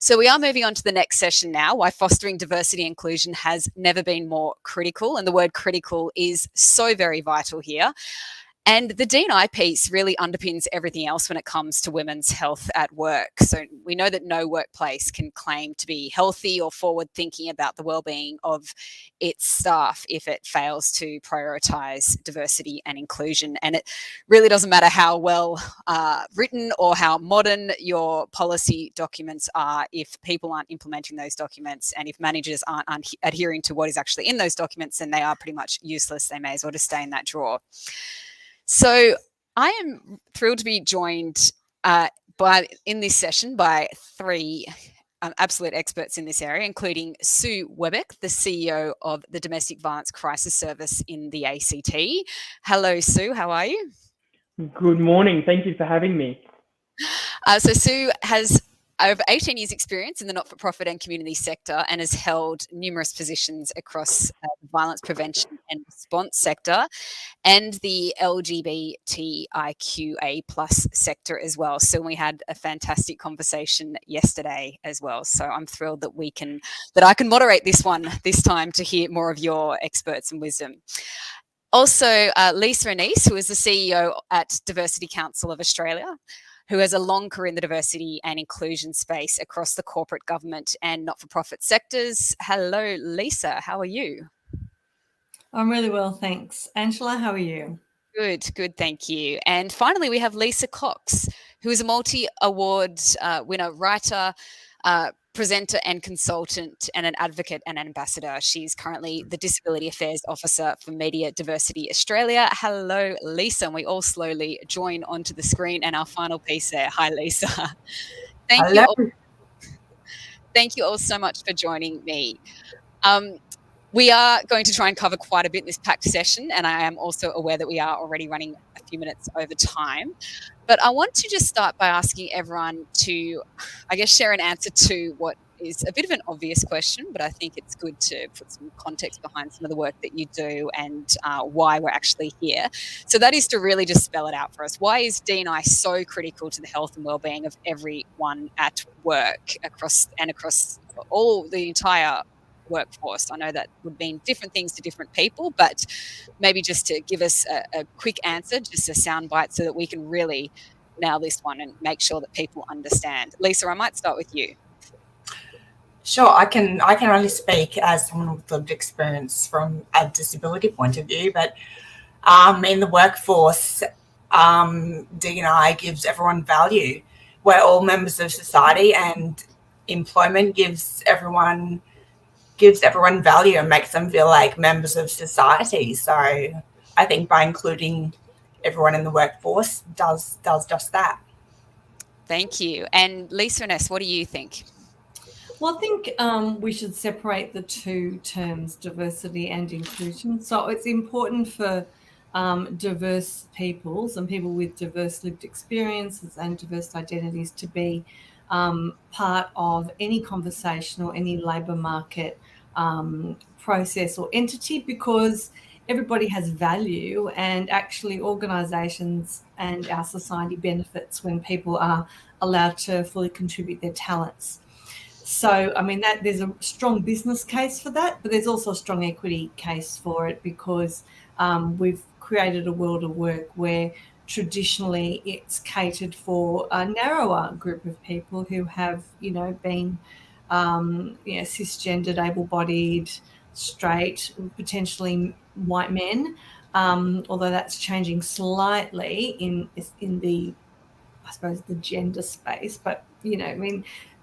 So we are moving on to the next session now, why fostering diversity and inclusion has never been more critical. And the word critical is so very vital here. And the D&I piece really underpins everything else when it comes to women's health at work. So we know that no workplace can claim to be healthy or forward thinking about the wellbeing of its staff if it fails to prioritise diversity and inclusion. And it really doesn't matter how well written or how modern your policy documents are if people aren't implementing those documents, and if managers aren't adhering to what is actually in those documents, then they are pretty much useless. They may as well just stay in that drawer. So I am thrilled to be joined in this session by three absolute experts in this area, including Sue Webeck, the CEO of the Domestic Violence Crisis Service in the ACT. Hello, Sue. How are you? Good morning. Thank you for having me. So Sue has over 18 years experience in the not-for-profit and community sector and has held numerous positions across the violence prevention and response sector and the LGBTIQA plus sector as well. So we had a fantastic conversation yesterday as well. So I'm thrilled that I can moderate this one this time to hear more of your experts and wisdom. Also, Lisa Annese, who is the CEO at Diversity Council of Australia, who has a long career in the diversity and inclusion space across the corporate, government and not-for-profit sectors. Hello, Lisa. How are you? I'm really well, thanks. Angela, how are you? Good, thank you. And finally, we have Lisa Cox, who is a multi-award winner, writer, presenter and consultant, and an advocate and ambassador. She's currently the Disability Affairs Officer for Media Diversity Australia. Hello, Lisa. And we all slowly join onto the screen and our final piece there. Hi, Lisa. Thank you all so much for joining me. We are going to try and cover quite a bit in this packed session, and I am also aware that we are already running a few minutes over time. But I want to just start by asking everyone to, I guess, share an answer to what is a bit of an obvious question, but I think it's good to put some context behind some of the work that you do and why we're actually here. So that is to really just spell it out for us. Why is D&I so critical to the health and wellbeing of everyone at work across all the entire workforce? I know that would mean different things to different people, but maybe just to give us a quick answer, just a soundbite, so that we can really nail this one and make sure that people understand. Lisa, I might start with you. Sure, I can only speak as someone with lived experience from a disability point of view, but in the workforce, D&I gives everyone value. We're all members of society, and employment gives everyone value and makes them feel like members of society. So I think by including everyone in the workforce does just that. Thank you. And Lisa Annese, what do you think? Well, I think we should separate the two terms, diversity and inclusion. So it's important for diverse peoples and people with diverse lived experiences and diverse identities to be part of any conversation or any labour market process or entity, because everybody has value, and actually organisations and our society benefits when people are allowed to fully contribute their talents. So, I mean, that there's a strong business case for that, but there's also a strong equity case for it, because we've created a world of work where traditionally it's catered for a narrower group of people who have, been, cisgendered, able-bodied, straight, potentially white men, although that's changing slightly in the, I suppose, the gender space. But,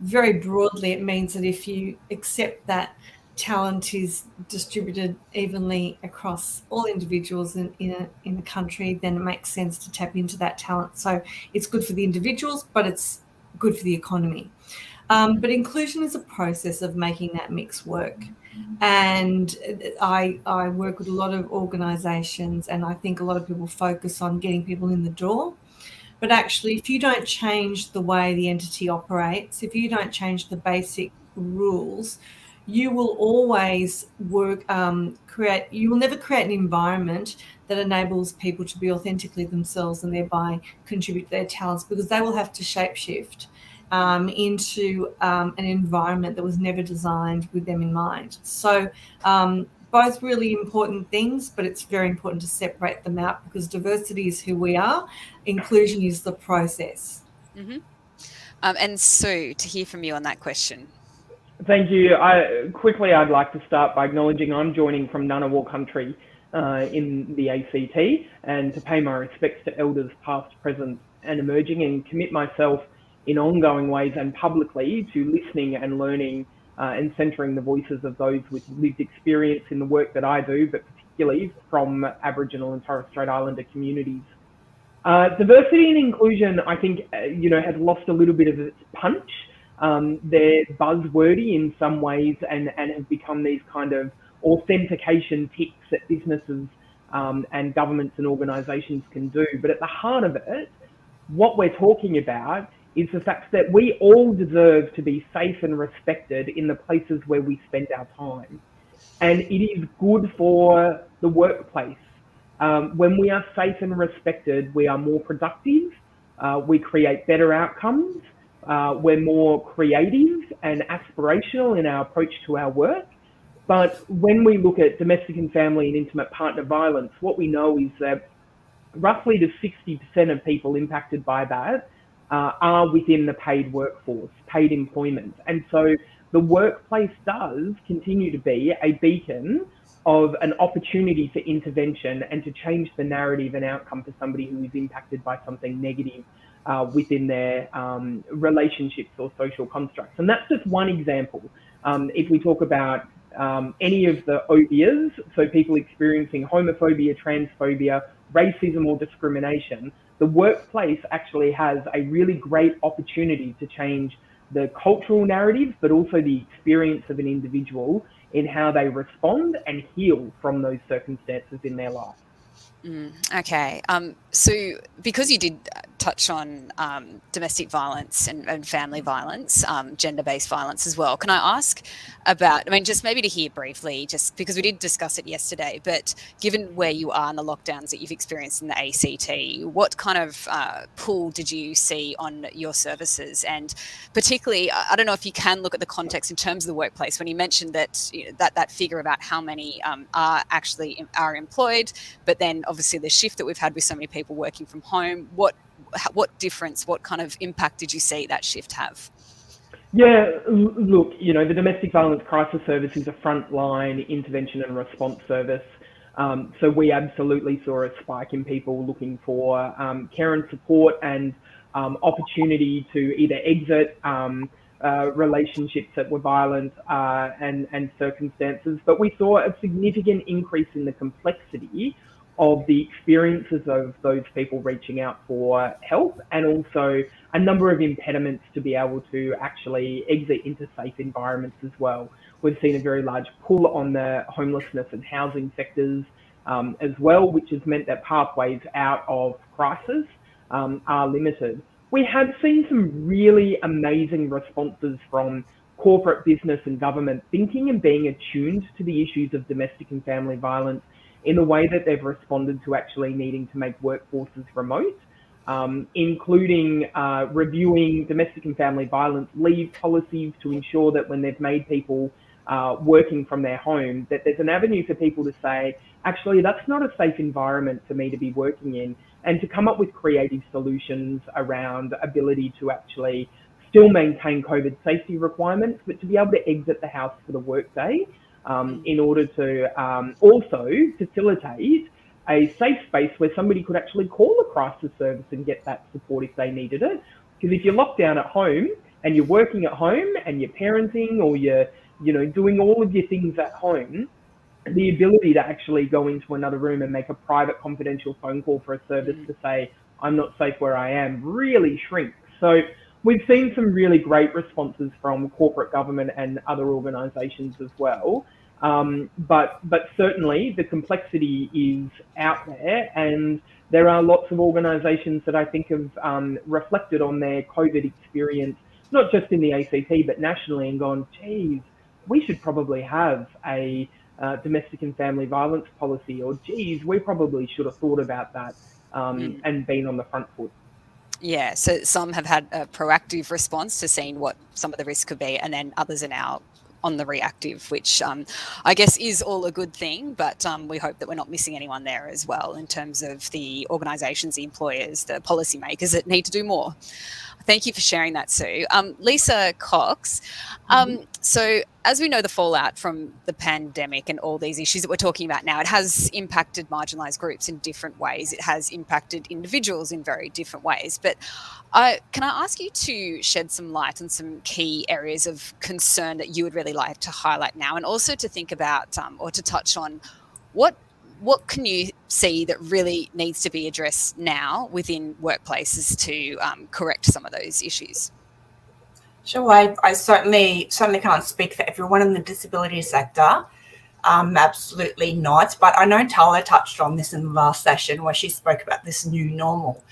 very broadly, it means that if you accept that talent is distributed evenly across all individuals in a country, then it makes sense to tap into that talent. So it's good for the individuals, but it's good for the economy. But inclusion is a process of making that mix work. And I work with a lot of organisations, and I think a lot of people focus on getting people in the door. But actually, if you don't change the way the entity operates, if you don't change the basic rules, you will always you will never create an environment that enables people to be authentically themselves and thereby contribute their talents, because they will have to shapeshift. into an environment that was never designed with them in mind. So both really important things, but it's very important to separate them out, because diversity is who we are, inclusion is the process. Mm-hmm. And Sue, to hear from you on that question. Thank you. I'd like to start by acknowledging I'm joining from Ngunnawal country in the ACT, and to pay my respects to elders past, present and emerging, and commit myself in ongoing ways and publicly to listening and learning and centering the voices of those with lived experience in the work that I do, but particularly from Aboriginal and Torres Strait Islander communities. Diversity and inclusion, I think, has lost a little bit of its punch. They're buzzwordy in some ways and have become these kind of authentication ticks that businesses and governments and organisations can do. But at the heart of it, what we're talking about is the fact that we all deserve to be safe and respected in the places where we spend our time. And it is good for the workplace. When we are safe and respected, we are more productive, we create better outcomes, we're more creative and aspirational in our approach to our work. But when we look at domestic and family and intimate partner violence, what we know is that roughly to 60% of people impacted by that are within the paid workforce, paid employment. And so the workplace does continue to be a beacon of an opportunity for intervention and to change the narrative and outcome for somebody who is impacted by something negative within their relationships or social constructs. And that's just one example. If we talk about any of the OBIAs, so people experiencing homophobia, transphobia, racism or discrimination, the workplace actually has a really great opportunity to change the cultural narrative, but also the experience of an individual in how they respond and heal from those circumstances in their life. Okay. So because you did touch on domestic violence and family violence, gender-based violence as well, can I ask about, just maybe to hear briefly, just because we did discuss it yesterday, but given where you are and the lockdowns that you've experienced in the ACT, what kind of pull did you see on your services? And particularly, I don't know if you can look at the context in terms of the workplace, when you mentioned that that figure about how many are employed, but then obviously the shift that we've had with so many people working from home, what difference, what kind of impact did you see that shift have? Yeah, look, the Domestic Violence Crisis Service is a frontline intervention and response service. So we absolutely saw a spike in people looking for care and support and opportunity to either exit relationships that were violent and circumstances. But we saw a significant increase in the complexity of the experiences of those people reaching out for help, and also a number of impediments to be able to actually exit into safe environments as well. We've seen a very large pull on the homelessness and housing sectors as well, which has meant that pathways out of crisis are limited. We have seen some really amazing responses from corporate business and government thinking and being attuned to the issues of domestic and family violence in the way that they've responded to actually needing to make workforces remote, including reviewing domestic and family violence leave policies to ensure that when they've made people working from their home, that there's an avenue for people to say, actually, that's not a safe environment for me to be working in, and to come up with creative solutions around ability to actually still maintain COVID safety requirements, but to be able to exit the house for the workday in order to also facilitate a safe space where somebody could actually call a crisis service and get that support if they needed it. Because if you're locked down at home and you're working at home and you're parenting or you're doing all of your things at home, the ability to actually go into another room and make a private confidential phone call for a service to say, I'm not safe where I am, really shrinks. So we've seen some really great responses from corporate government and other organisations as well. But certainly the complexity is out there, and there are lots of organisations that I think have reflected on their COVID experience, not just in the ACT, but nationally, and gone, geez, we should probably have a domestic and family violence policy, or geez, we probably should have thought about that and been on the front foot. Yeah, so some have had a proactive response to seeing what some of the risks could be, and then others are now on the reactive, which I guess is all a good thing, but we hope that we're not missing anyone there as well in terms of the organisations, the employers, the policymakers that need to do more. Thank you for sharing that, Sue. Lisa Cox, so as we know, the fallout from the pandemic and all these issues that we're talking about now, it has impacted marginalised groups in different ways. It has impacted individuals in very different ways. But can I ask you to shed some light on some key areas of concern that you would really like to highlight now, and also to think about or to touch on what can you see that really needs to be addressed now within workplaces to correct some of those issues? Sure, I certainly can't speak for everyone in the disability sector. Absolutely not. But I know Tala touched on this in the last session where she spoke about this new normal.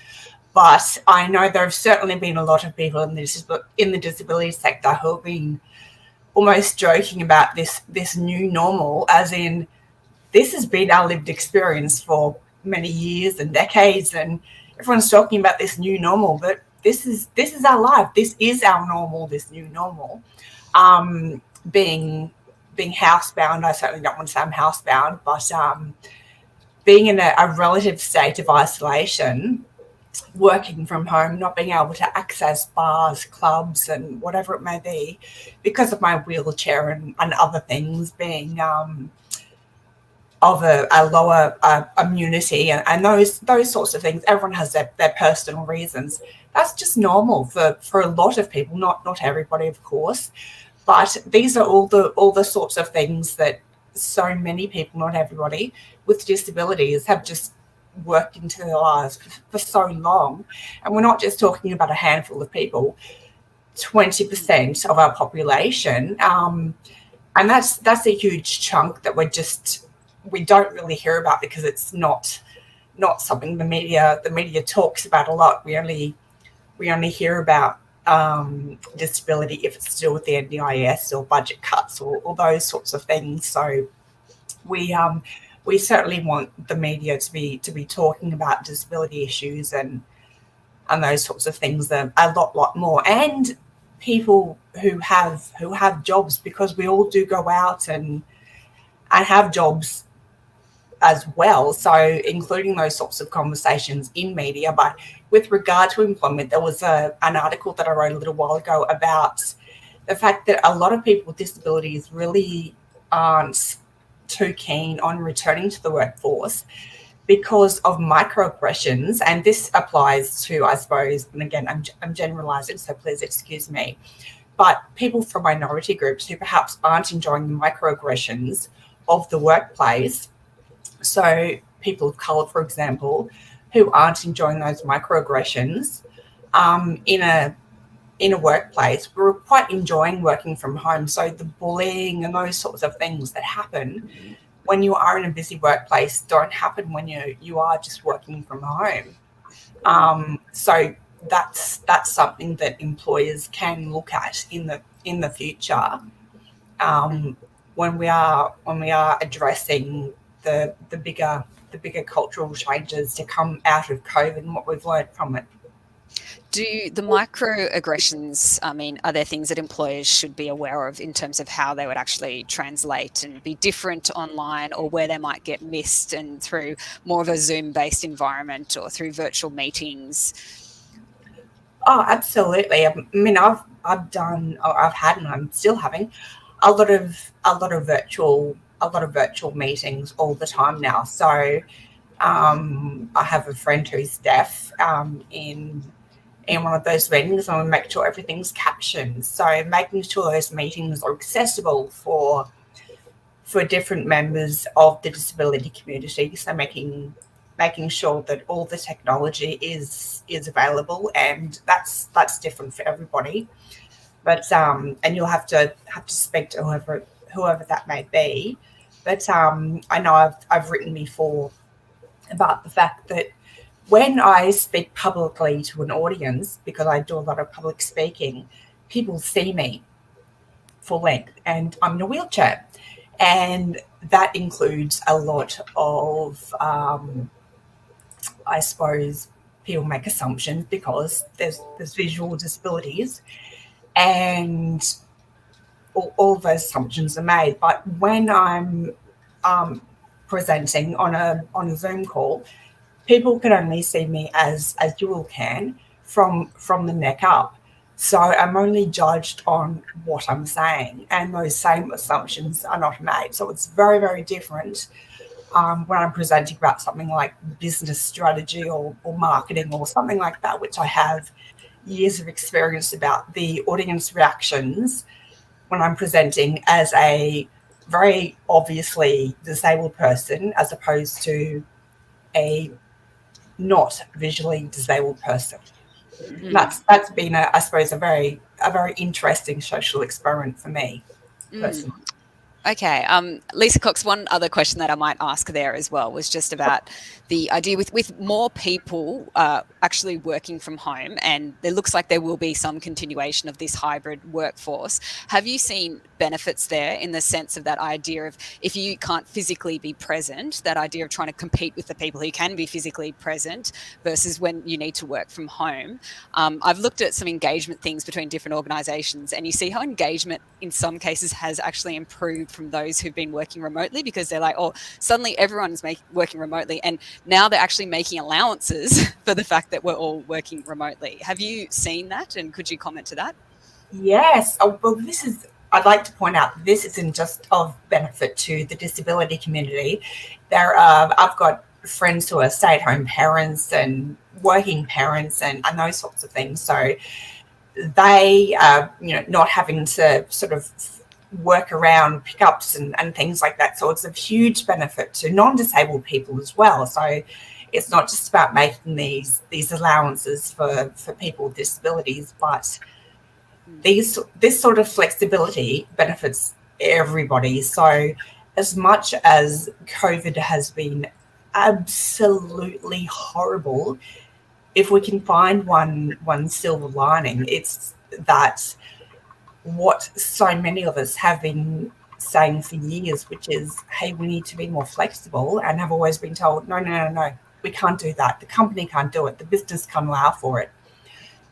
But I know there have certainly been a lot of people in the disability sector who have been almost joking about this new normal, as in this has been our lived experience for many years and decades, and everyone's talking about this new normal, but this is our life. This is our normal, this new normal. Being housebound, I certainly don't want to say I'm housebound, but being in a relative state of isolation, working from home, not being able to access bars, clubs, and whatever it may be, because of my wheelchair and other things, being of a lower immunity and those sorts of things. Everyone has their personal reasons. That's just normal for a lot of people, not everybody, of course. But these are all the sorts of things that so many people, not everybody, with disabilities have just worked into their lives for so long. And we're not just talking about a handful of people, 20% of our population. And that's a huge chunk that we don't really hear about because it's not something the media talks about a lot. We only hear about disability if it's still with the NDIS or budget cuts or those sorts of things. So we certainly want the media to be talking about disability issues and those sorts of things a lot more, and people who have jobs, because we all do go out and have jobs as well, so including those sorts of conversations in media. But with regard to employment, there was an article that I wrote a little while ago about the fact that a lot of people with disabilities really aren't too keen on returning to the workforce because of microaggressions. And this applies to, I suppose, and again, I'm generalizing, so please excuse me, but people from minority groups who perhaps aren't enjoying the microaggressions of the workplace. So people of colour, for example, who aren't enjoying those microaggressions in a workplace, we're quite enjoying working from home. So the bullying and those sorts of things that happen when you are in a busy workplace don't happen when you are just working from home. So that's something that employers can look at in the future when we are addressing the bigger cultural changes to come out of COVID and what we've learned from it. Do the microaggressions, are there things that employers should be aware of in terms of how they would actually translate and be different online, or where they might get missed and through more of a Zoom-based environment or through virtual meetings? Oh, absolutely. I mean, I've had, and I'm still having a lot of virtual meetings all the time now. So I have a friend who's deaf in one of those meetings, and we make sure everything's captioned. So making sure those meetings are accessible for different members of the disability community. So making sure that all the technology is available, and that's different for everybody. But and you'll have to speak to whoever that may be. But I know I've written before about the fact that when I speak publicly to an audience, because I do a lot of public speaking, people see me full length, and I'm in a wheelchair, and that includes a lot of I suppose people make assumptions because there's visual disabilities, and all those assumptions are made. But when I'm presenting on a Zoom call, people can only see me as you all can from the neck up. So I'm only judged on what I'm saying, and those same assumptions are not made. So it's very, very different when I'm presenting about something like business strategy or marketing or something like that, which I have years of experience about. The audience reactions when I'm presenting as a very obviously disabled person as opposed to a not visually disabled person. That's been, I suppose, a very interesting social experiment for me personally. Okay. Lisa Cox, one other question that I might ask there as well was just about the idea with more people actually working from home, and it looks like there will be some continuation of this hybrid workforce. Have you seen benefits there in the sense of that idea of if you can't physically be present, that idea of trying to compete with the people who can be physically present versus when you need to work from home? I've looked at some engagement things between different organisations, and you see how engagement in some cases has actually improved from those who've been working remotely, because they're like, oh, suddenly everyone's working remotely, and now they're actually making allowances for the fact that we're all working remotely. Have you seen that, and could you comment to that? Yes. Oh, well, I'd like to point out, this isn't just of benefit to the disability community. I've got friends who are stay-at-home parents and working parents and those sorts of things. So they are, not having to sort of work around pickups and things like that. So it's a huge benefit to non-disabled people as well. So it's not just about making these allowances for people with disabilities, but this sort of flexibility benefits everybody. So as much as COVID has been absolutely horrible, if we can find one silver lining, it's that what so many of us have been saying for years, which is, hey, we need to be more flexible, and have always been told, no, we can't do that. The company can't do it. The business can't allow for it.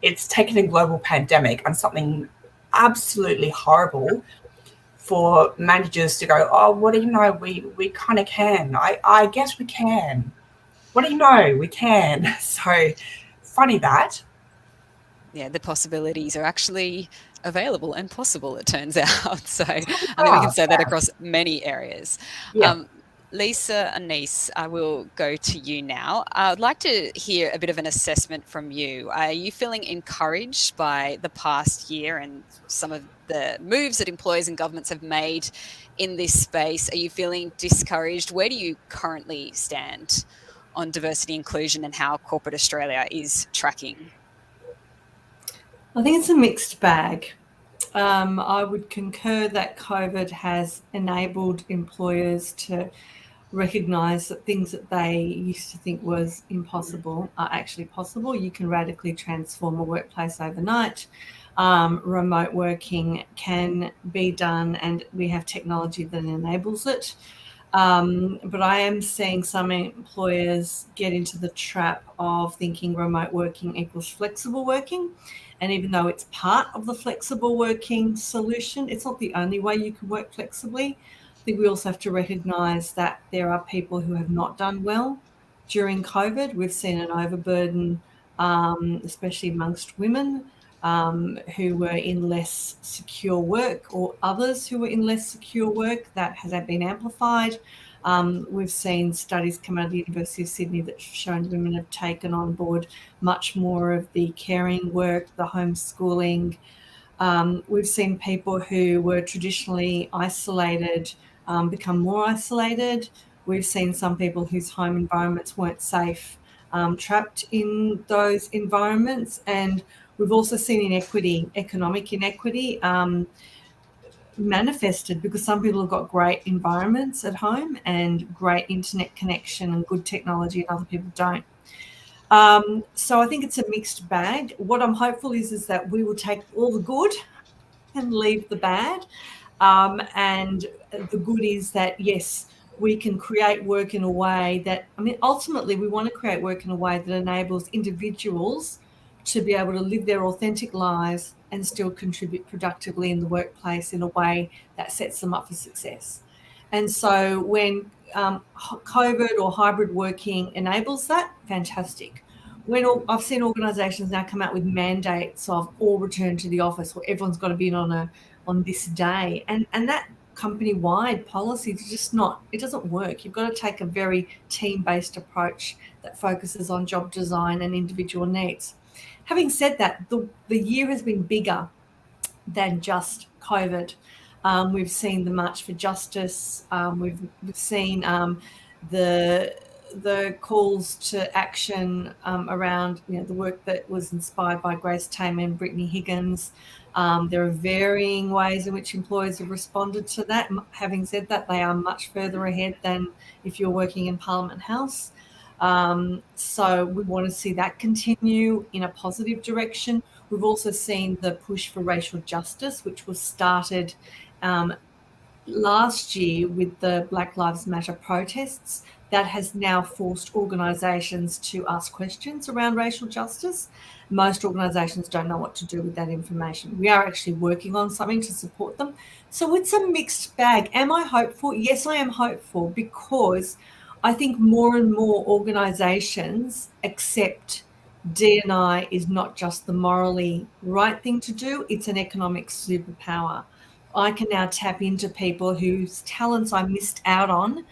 It's taken a global pandemic and something absolutely horrible for managers to go, oh, what do you know? We kind of can. I guess we can. What do you know? We can. So funny that. Yeah, the possibilities are actually available and possible, it turns out. So I think we can say that across many areas. Yeah. Lisa Annese, I will go to you now. I'd like to hear a bit of an assessment from you. Are you feeling encouraged by the past year and some of the moves that employers and governments have made in this space? Are you feeling discouraged? Where do you currently stand on diversity inclusion and how corporate Australia is tracking? I think it's a mixed bag. I would concur that COVID has enabled employers to recognise that things that they used to think was impossible are actually possible. You can radically transform a workplace overnight. Remote working can be done, and we have technology that enables it. But I am seeing some employers get into the trap of thinking remote working equals flexible working. And even though it's part of the flexible working solution, it's not the only way you can work flexibly. I think we also have to recognise that there are people who have not done well during COVID. We've seen an overburden, especially amongst women who were in less secure work, or others who were in less secure work. That has been amplified. We've seen studies come out of the University of Sydney that have shown women have taken on board much more of the caring work, the homeschooling. We've seen people who were traditionally isolated become more isolated. We've seen some people whose home environments weren't safe trapped in those environments. And we've also seen inequity, economic inequity, manifested because some people have got great environments at home and great internet connection and good technology, and other people don't. So I think it's a mixed bag. What I'm hopeful is that we will take all the good and leave the bad. And the good is that, yes, we can create work in a way that, ultimately we want to create work in a way that enables individuals to be able to live their authentic lives and still contribute productively in the workplace in a way that sets them up for success. And so when COVID or hybrid working enables that, fantastic. When I've seen organisations now come out with mandates of all return to the office, or everyone's got to be in on this day, and that company-wide policy is just not, it doesn't work. You've got to take a very team-based approach that focuses on job design and individual needs. Having said that, the year has been bigger than just COVID. We've seen the March for Justice. We've seen the calls to action around the work that was inspired by Grace Tame and Brittany Higgins. There are varying ways in which employers have responded to that. Having said that, they are much further ahead than if you're working in Parliament House. So we want to see that continue in a positive direction. We've also seen the push for racial justice, which was started last year with the Black Lives Matter protests. That has now forced organisations to ask questions around racial justice. Most organisations don't know what to do with that information. We are actually working on something to support them. So it's a mixed bag. Am I hopeful? Yes, I am hopeful, because I think more and more organisations accept D&I is not just the morally right thing to do, it's an economic superpower. I can now tap into people whose talents I missed out on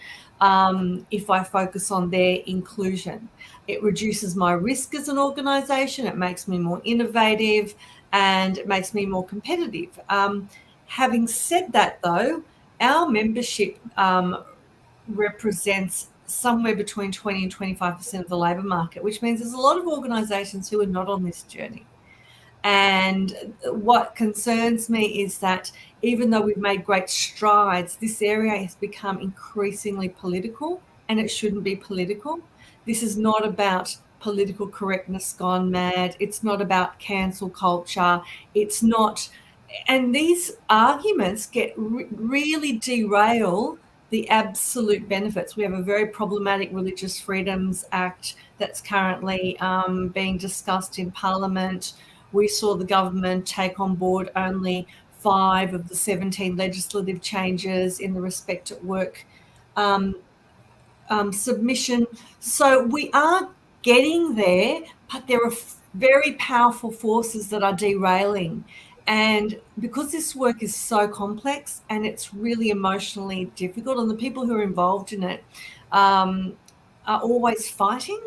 if I focus on their inclusion. It reduces my risk as an organisation, it makes me more innovative, and it makes me more competitive. Having said that, though, our membership represents somewhere between 20 and 25% of the labour market, which means there's a lot of organisations who are not on this journey. And what concerns me is that even though we've made great strides, this area has become increasingly political, and it shouldn't be political. This is not about political correctness gone mad. It's not about cancel culture. It's not. And these arguments get really derail the absolute benefits. We have a very problematic Religious Freedoms Act that's currently being discussed in Parliament. We saw the government take on board only 5 of the 17 legislative changes in the Respect at Work submission. So we are getting there, but there are very powerful forces that are derailing. And because this work is so complex and it's really emotionally difficult, and the people who are involved in it are always fighting,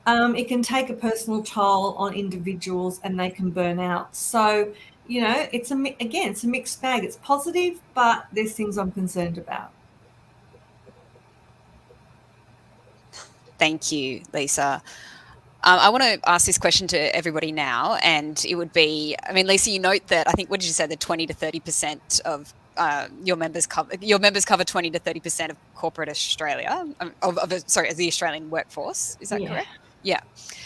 it can take a personal toll on individuals and they can burn out. So, it's a mixed bag. It's positive, but there's things I'm concerned about. Thank you, Lisa. I want to ask this question to everybody now, and it would be, Lisa, you note that, I think, what did you say, that 20 to 30% of your members cover 20 to 30% of corporate Australia, of the Australian workforce. Is that correct? Yeah.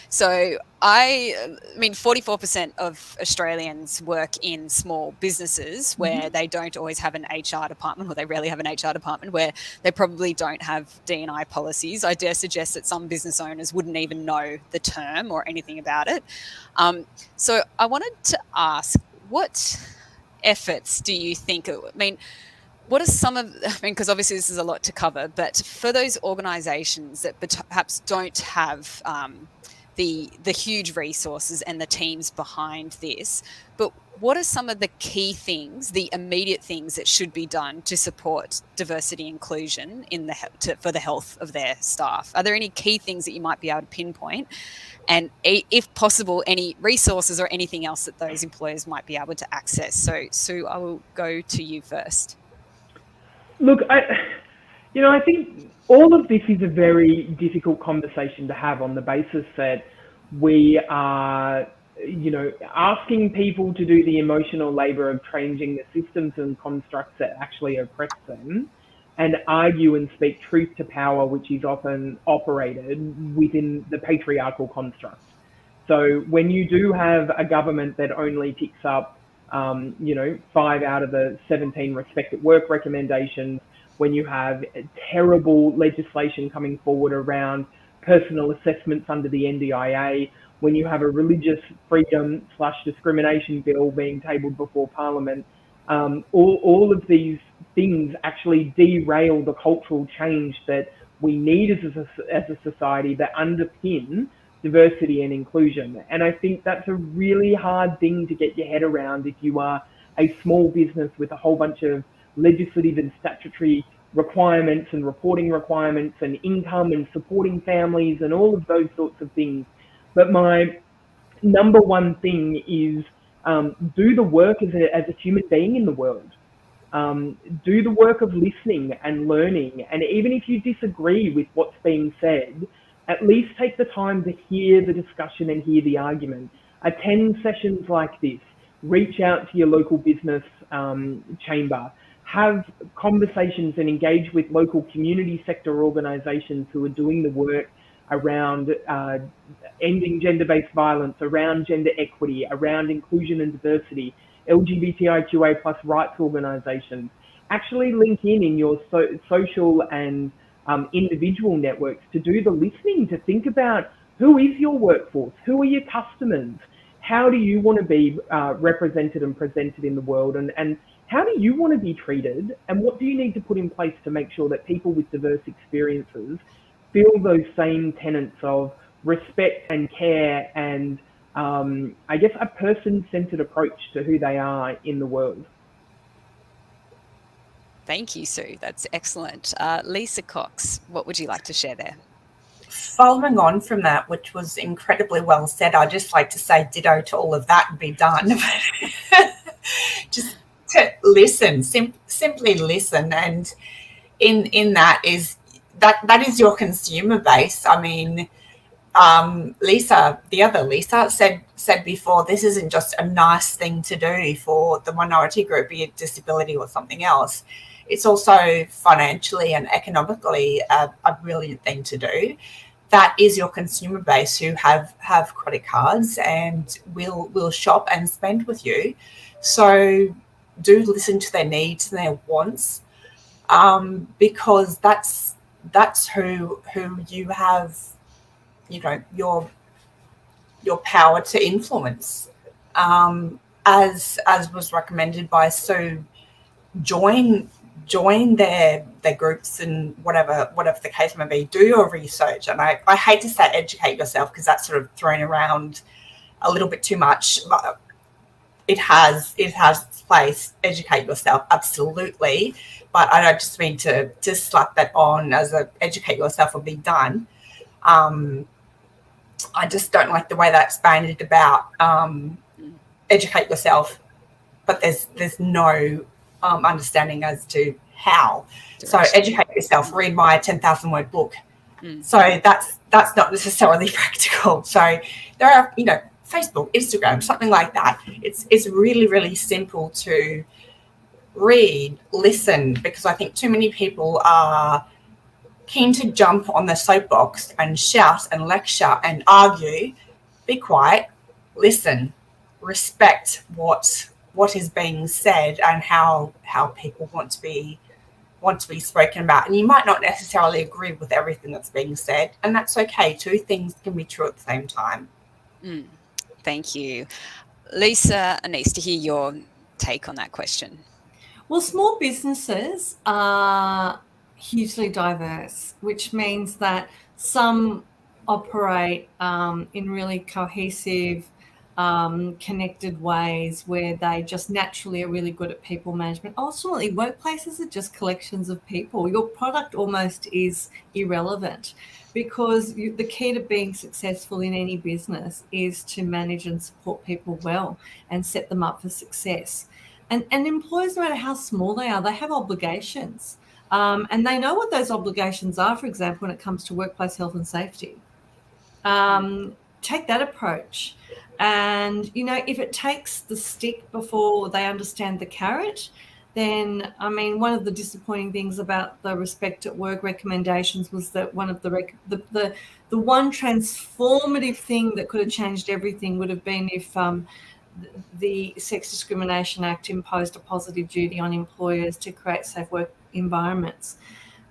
So 44% of Australians work in small businesses where they don't always have an HR department, or they rarely have an HR department, where they probably don't have D&I policies. I dare suggest that some business owners wouldn't even know the term or anything about it. So I wanted to ask, what efforts do you think, what are some of, because obviously this is a lot to cover, but for those organisations that perhaps don't have the huge resources and the teams behind this, but what are some of the key things, the immediate things that should be done to support diversity inclusion for the health of their staff? Are there any key things that you might be able to pinpoint? And if possible, any resources or anything else that those employers might be able to access? So, Sue, I will go to you first. Look, I think all of this is a very difficult conversation to have on the basis that we are, asking people to do the emotional labour of changing the systems and constructs that actually oppress them, and argue and speak truth to power, which is often operated within the patriarchal construct. So when you do have a government that only picks up 5 out of the 17 Respect at Work recommendations, when you have terrible legislation coming forward around personal assessments under the NDIA, when you have a religious freedom/discrimination bill being tabled before Parliament, all of these things actually derail the cultural change that we need as a society that underpin diversity and inclusion. And I think that's a really hard thing to get your head around if you are a small business with a whole bunch of legislative and statutory requirements and reporting requirements and income and supporting families and all of those sorts of things. But my number one thing is do the work as a human being in the world. Do the work of listening and learning. And even if you disagree with what's being said, at least take the time to hear the discussion and hear the argument. Attend sessions like this. Reach out to your local business chamber. Have conversations and engage with local community sector organisations who are doing the work around ending gender-based violence, around gender equity, around inclusion and diversity, LGBTIQA plus rights organisations. Actually link in your social and individual networks to do the listening, to think about who is your workforce, who are your customers, how do you want to be represented and presented in the world, and how do you want to be treated, and what do you need to put in place to make sure that people with diverse experiences feel those same tenets of respect and care and I guess a person-centered approach to who they are in the world. Thank you, Sue. That's excellent. Lisa Cox, what would you like to share there? Following on from that, which was incredibly well said, I'd just like to say ditto to all of that and be done. Just to listen, simply listen. And in that is that is your consumer base. I mean, Lisa, the other Lisa, said before, this isn't just a nice thing to do for the minority group, be it disability or something else. It's also financially and economically a brilliant thing to do. That is your consumer base who have credit cards and will shop and spend with you. So do listen to their needs and their wants, because that's who you have, your power to influence. As was recommended by Sue, join their groups and whatever the case may be. Do your research, and I hate to say educate yourself because that's sort of thrown around a little bit too much, but it has its place. Educate yourself, absolutely, but I don't just mean to just slap that on as a educate yourself or be done. I just don't like the way that's bandied about. Educate yourself, but there's no understanding as to how. So educate yourself. Read my 10,000 word book. So that's not necessarily practical. So there are, Facebook, Instagram, something like that. It's really, really simple to read, listen, because I think too many people are keen to jump on the soapbox and shout and lecture and argue. Be quiet, listen, respect what is being said and how people want to be spoken about. And you might not necessarily agree with everything that's being said, and that's okay. Two things can be true at the same time. Thank you. Lisa Annese, to hear your take on that question. Well, small businesses are hugely diverse, which means that some operate in really cohesive, connected ways where they just naturally are really good at people management. Ultimately, workplaces are just collections of people. Your product almost is irrelevant, because the key to being successful in any business is to manage and support people well and set them up for success. And employers, no matter how small they are, they have obligations. And they know what those obligations are, for example, when it comes to workplace health and safety. Take that approach. And, if it takes the stick before they understand the carrot, then, one of the disappointing things about the Respect at Work recommendations was that one of the one transformative thing that could have changed everything would have been if the Sex Discrimination Act imposed a positive duty on employers to create safe work environments.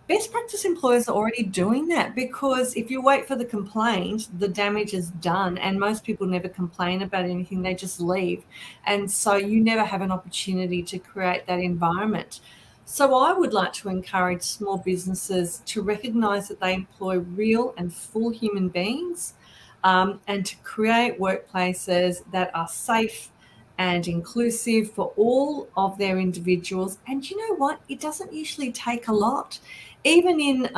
Best practice employers are already doing that, because if you wait for the complaint, the damage is done, and most people never complain about anything, they just leave. And so you never have an opportunity to create that environment. So I would like to encourage small businesses to recognise that they employ real and full human beings, and to create workplaces that are safe and inclusive for all of their individuals. And you know what? It doesn't usually take a lot. Even in,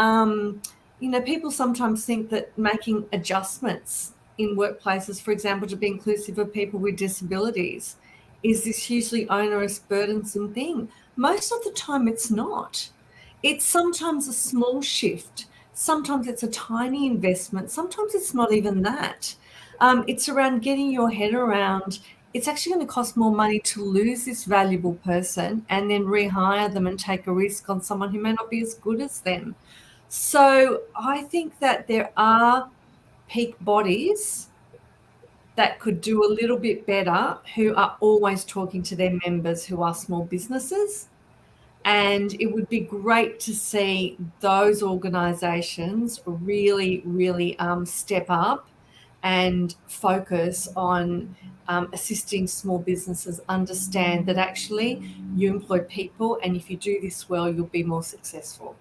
people sometimes think that making adjustments in workplaces, for example, to be inclusive of people with disabilities, is this hugely onerous, burdensome thing. Most of the time it's not. It's sometimes a small shift. Sometimes it's a tiny investment. Sometimes it's not even that. It's around getting your head around, it's actually going to cost more money to lose this valuable person and then rehire them and take a risk on someone who may not be as good as them. So I think that there are peak bodies that could do a little bit better, who are always talking to their members who are small businesses. And it would be great to see those organisations really, really step up and focus on assisting small businesses understand that actually you employ people, and if you do this well, you'll be more successful.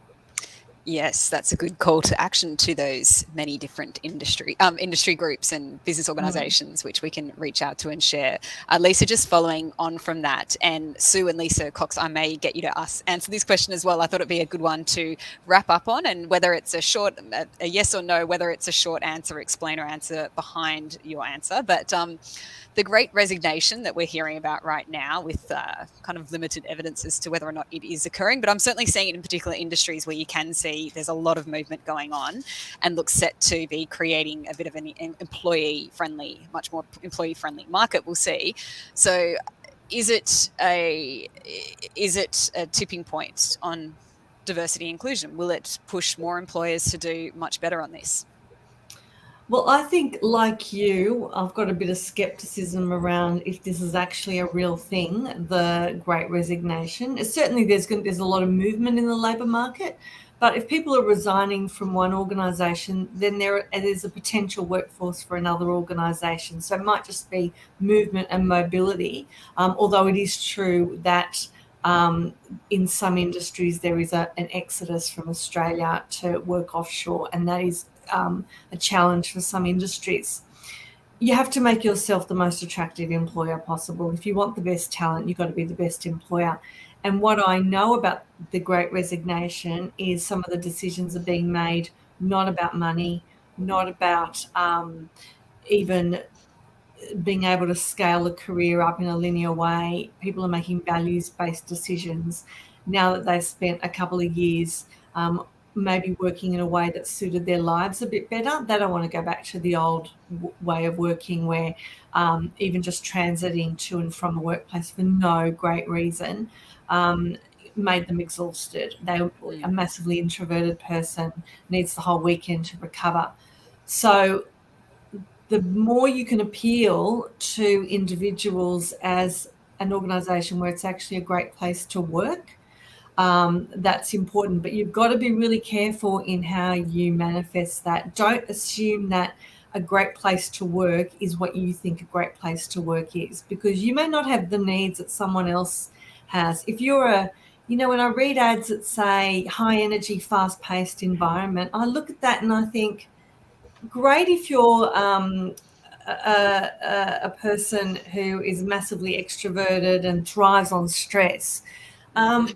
Yes, that's a good call to action to those many different industry groups and business organisations, which we can reach out to and share. Lisa, just following on from that, and Sue and Lisa Cox, I may get you to answer this question as well. I thought it'd be a good one to wrap up on, and whether it's a yes or no, whether it's a short answer, explain or answer behind your answer. But the Great Resignation that we're hearing about right now, with kind of limited evidence as to whether or not it is occurring, but I'm certainly seeing it in particular industries where you can see there's a lot of movement going on and looks set to be creating a bit of an much more employee-friendly market, we'll see. So is it a tipping point on diversity and inclusion? Will it push more employers to do much better on this? Well, I think, like you, I've got a bit of skepticism around if this is actually a real thing, the Great Resignation. Certainly there's a lot of movement in the labour market, but if people are resigning from one organisation, then there's a potential workforce for another organisation. So it might just be movement and mobility, although it is true that in some industries there is an exodus from Australia to work offshore, and that is a challenge for some industries. You have to make yourself the most attractive employer possible. If you want the best talent, you've got to be the best employer. And what I know about the Great Resignation is some of the decisions are being made not about money, not about even being able to scale a career up in a linear way. People are making values-based decisions now that they've spent a couple of years maybe working in a way that suited their lives a bit better. They don't want to go back to the old way of working where even just transiting to and from the workplace for no great reason made them exhausted. A massively introverted person needs the whole weekend to recover. So the more you can appeal to individuals as an organisation where it's actually a great place to work, that's important. But you've got to be really careful in how you manifest that. Don't assume that a great place to work is what you think a great place to work is, because you may not have the needs that someone else has. If you're when I read ads that say high energy, fast paced environment, I look at that and I think, great if you're a person who is massively extroverted and thrives on stress. But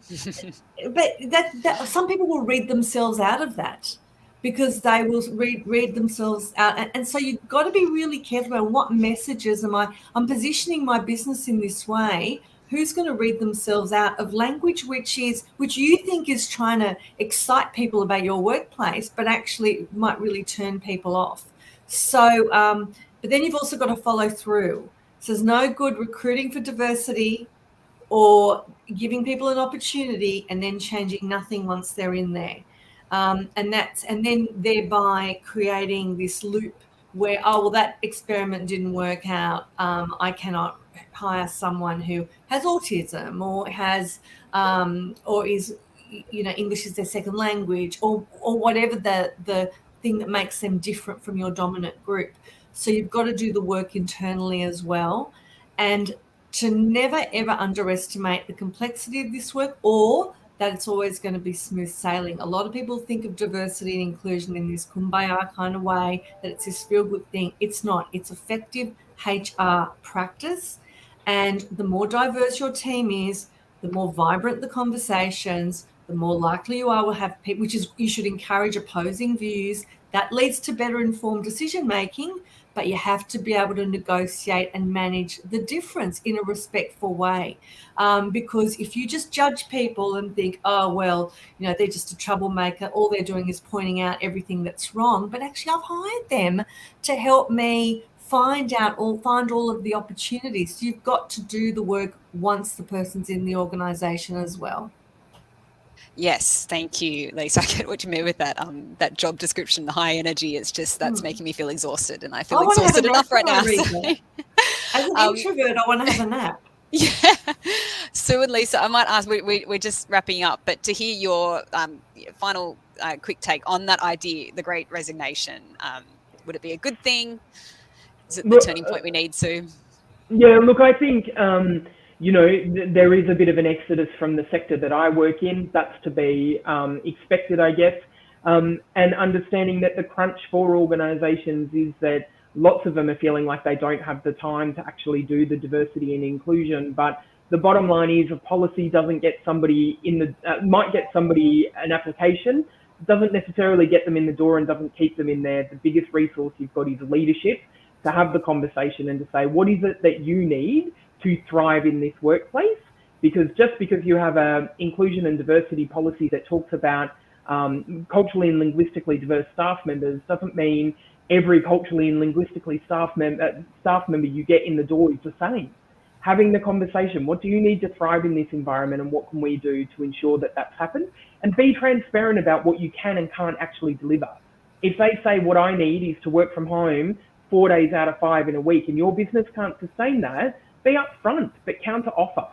that some people will read themselves out of that, because they will read themselves out. And so you've got to be really careful about what messages I'm positioning my business in this way. Who's going to read themselves out of language which you think is trying to excite people about your workplace, but actually might really turn people off. So, but then you've also got to follow through. So there's no good recruiting for diversity or giving people an opportunity and then changing nothing once they're in there. And then thereby creating this loop where, that experiment didn't work out. I cannot hire someone who has autism or is, English is their second language, or whatever the thing that makes them different from your dominant group. So you've got to do the work internally as well, and to never ever underestimate the complexity of this work, or that it's always going to be smooth sailing. A lot of people think of diversity and inclusion in this kumbaya kind of way, that it's this feel good thing. It's not. It's effective HR practice. And the more diverse your team is, the more vibrant the conversations, the more likely you are will have people, you should encourage opposing views. That leads to better informed decision making, but you have to be able to negotiate and manage the difference in a respectful way. Because if you just judge people and think, oh, well, they're just a troublemaker, all they're doing is pointing out everything that's wrong, but actually I've hired them to help me find all of the opportunities. So you've got to do the work once the person's in the organisation as well. Yes, thank you, Lisa. I get what you mean with that that job description, the high energy. It's just that's making me feel exhausted, and I feel exhausted enough right now. So. As an introvert, I want to have a nap. Yeah. Sue and Lisa, I might ask, we're just wrapping up, but to hear your final quick take on that idea, the Great Resignation, would it be a good thing? Is it the turning point we need, Sue? Yeah, look, I think, there is a bit of an exodus from the sector that I work in. That's to be expected, I guess. And understanding that the crunch for organisations is that lots of them are feeling like they don't have the time to actually do the diversity and inclusion. But the bottom line is, a policy doesn't get somebody might get somebody an application, doesn't necessarily get them in the door and doesn't keep them in there. The biggest resource you've got is leadership, to have the conversation and to say, what is it that you need to thrive in this workplace? Because just because you have a inclusion and diversity policy that talks about culturally and linguistically diverse staff members doesn't mean every culturally and linguistically staff member you get in the door is the same. Having the conversation, what do you need to thrive in this environment, and what can we do to ensure that that's happened? And be transparent about what you can and can't actually deliver. If they say what I need is to work from home 4 days out of 5 in a week, and your business can't sustain that, be upfront, but counter offer.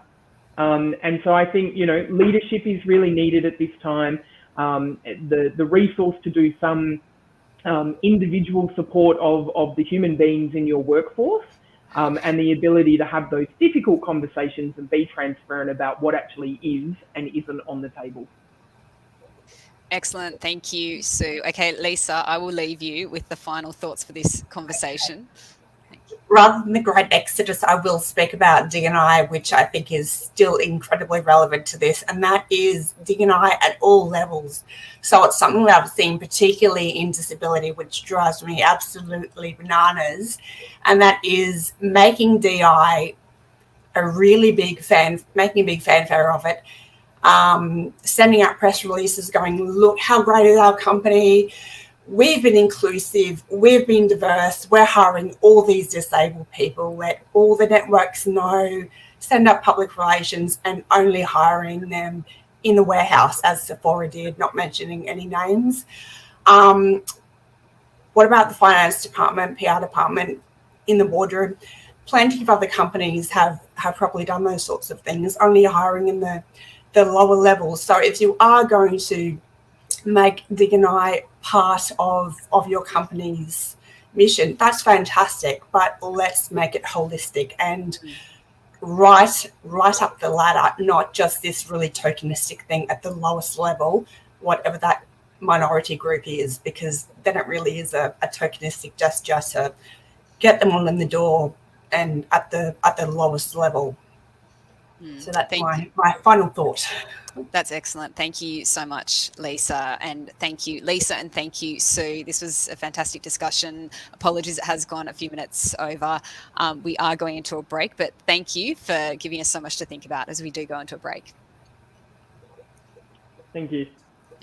And so I think, leadership is really needed at this time. The resource to do some individual support of the human beings in your workforce, and the ability to have those difficult conversations and be transparent about what actually is and isn't on the table. Excellent. Thank you, Sue. Okay, Lisa, I will leave you with the final thoughts for this conversation. Rather than the great exodus, I will speak about D&I, which I think is still incredibly relevant to this, and that is D&I at all levels. So it's something that I've seen particularly in disability, which drives me absolutely bananas, and that is making DI making a big fanfare of it. Sending out press releases going, look how great is our company, we've been inclusive, we've been diverse, we're hiring all these disabled people, let all the networks know, send up public relations, and only hiring them in the warehouse, as Sephora did, not mentioning any names. What about the finance department, PR department, in the boardroom? Plenty of other companies have probably done those sorts of things, only hiring in the lower levels. So if you are going to make D&I part of your company's mission, that's fantastic, but let's make it holistic and right up the ladder, not just this really tokenistic thing at the lowest level, whatever that minority group is, because then it really is a tokenistic gesture to get them all in the door and at the lowest level. So that's my final thought. That's excellent. Thank you so much, Lisa. And thank you, Lisa, and thank you, Sue. This was a fantastic discussion. Apologies, it has gone a few minutes over. We are going into a break, but thank you for giving us so much to think about as we do go into a break. Thank you.